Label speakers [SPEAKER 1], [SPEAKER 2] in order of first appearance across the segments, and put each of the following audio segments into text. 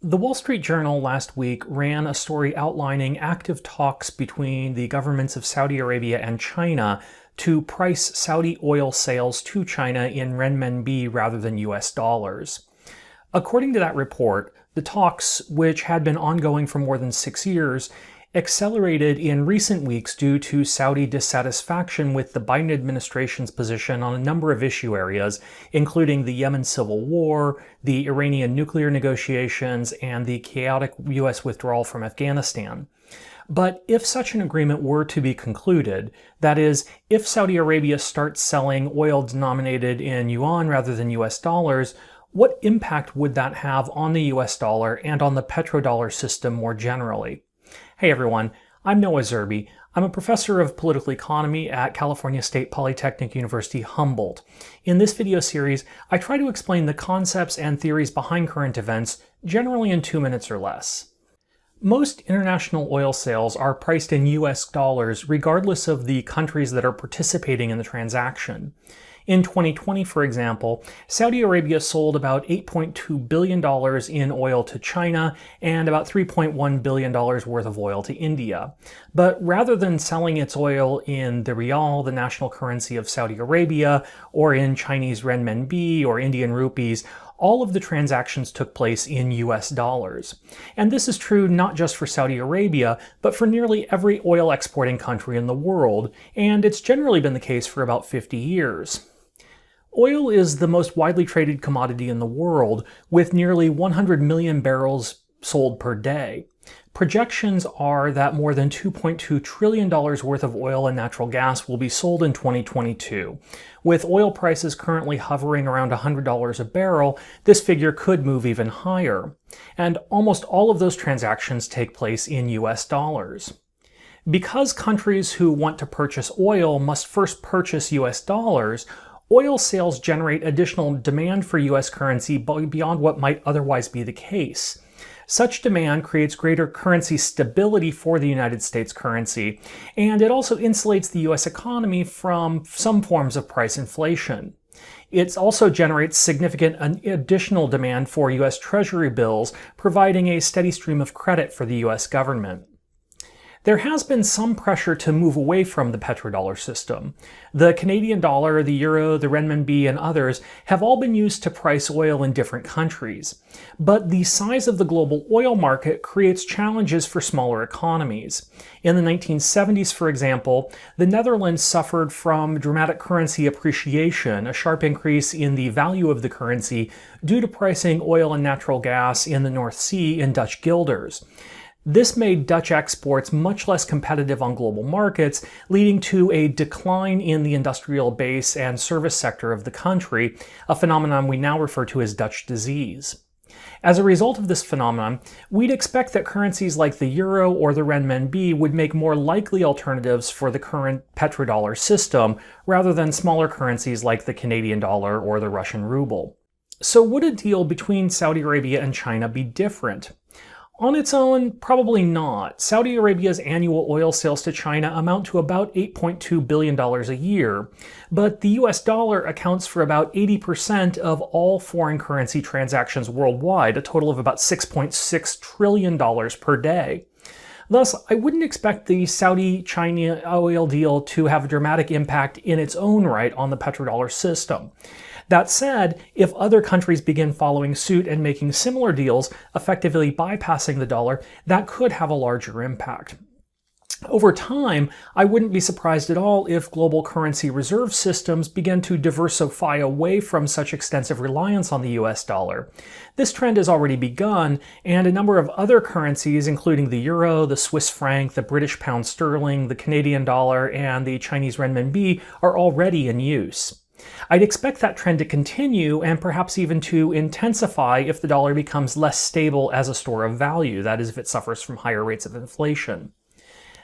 [SPEAKER 1] The Wall Street Journal last week ran a story outlining active talks between the governments of Saudi Arabia and China to price Saudi oil sales to China in renminbi rather than US dollars. According to that report, the talks, which had been ongoing for more than 6 years, accelerated in recent weeks due to Saudi dissatisfaction with the Biden administration's position on a number of issue areas, including the Yemen civil war, the Iranian nuclear negotiations, and the chaotic U.S. withdrawal from Afghanistan. But if such an agreement were to be concluded, that is, if Saudi Arabia starts selling oil denominated in yuan rather than US dollars, what impact would that have on the US dollar and on the petrodollar system more generally? Hey everyone, I'm Noah Zerbe. I'm a professor of political economy at California State Polytechnic University, Humboldt. In this video series, I try to explain the concepts and theories behind current events, generally in 2 minutes or less. Most international oil sales are priced in US dollars regardless of the countries that are participating in the transaction. In 2020, for example, Saudi Arabia sold about $8.2 billion in oil to China and about $3.1 billion worth of oil to India. But rather than selling its oil in the rial, the national currency of Saudi Arabia, or in Chinese renminbi or Indian rupees, all of the transactions took place in US dollars. And this is true not just for Saudi Arabia, but for nearly every oil exporting country in the world, and it's generally been the case for about 50 years. Oil is the most widely traded commodity in the world, with nearly 100 million barrels sold per day. Projections are that more than $2.2 trillion worth of oil and natural gas will be sold in 2022. With oil prices currently hovering around $100 a barrel, this figure could move even higher. And almost all of those transactions take place in US dollars. Because countries who want to purchase oil must first purchase US dollars, oil sales generate additional demand for US currency beyond what might otherwise be the case. Such demand creates greater currency stability for the United States currency, and it also insulates the US economy from some forms of price inflation. It also generates significant additional demand for US Treasury bills, providing a steady stream of credit for the US government. There has been some pressure to move away from the petrodollar system. The Canadian dollar, the euro, the renminbi, and others have all been used to price oil in different countries. But the size of the global oil market creates challenges for smaller economies. In the 1970s, for example, the Netherlands suffered from dramatic currency appreciation, a sharp increase in the value of the currency due to pricing oil and natural gas in the North Sea in Dutch guilders. This made Dutch exports much less competitive on global markets, leading to a decline in the industrial base and service sector of the country, a phenomenon we now refer to as Dutch disease. As a result of this phenomenon, we'd expect that currencies like the euro or the renminbi would make more likely alternatives for the current petrodollar system, rather than smaller currencies like the Canadian dollar or the Russian ruble. So would a deal between Saudi Arabia and China be different? On its own, probably not. Saudi Arabia's annual oil sales to China amount to about $8.2 billion a year, but the US dollar accounts for about 80% of all foreign currency transactions worldwide, a total of about $6.6 trillion per day. Thus, I wouldn't expect the Saudi-China oil deal to have a dramatic impact in its own right on the petrodollar system. That said, if other countries begin following suit and making similar deals, effectively bypassing the dollar, that could have a larger impact. Over time, I wouldn't be surprised at all if global currency reserve systems begin to diversify away from such extensive reliance on the US dollar. This trend has already begun, and a number of other currencies, including the euro, the Swiss franc, the British pound sterling, the Canadian dollar, and the Chinese renminbi, are already in use. I'd expect that trend to continue and perhaps even to intensify if the dollar becomes less stable as a store of value, that is, if it suffers from higher rates of inflation.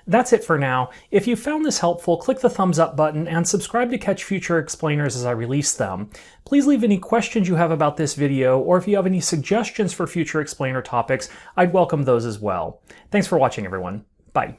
[SPEAKER 1] That's it for now. If you found this helpful, click the thumbs up button and subscribe to catch future explainers as I release them. Please leave any questions you have about this video, or if you have any suggestions for future explainer topics, I'd welcome those as well. Thanks for watching, everyone. Bye.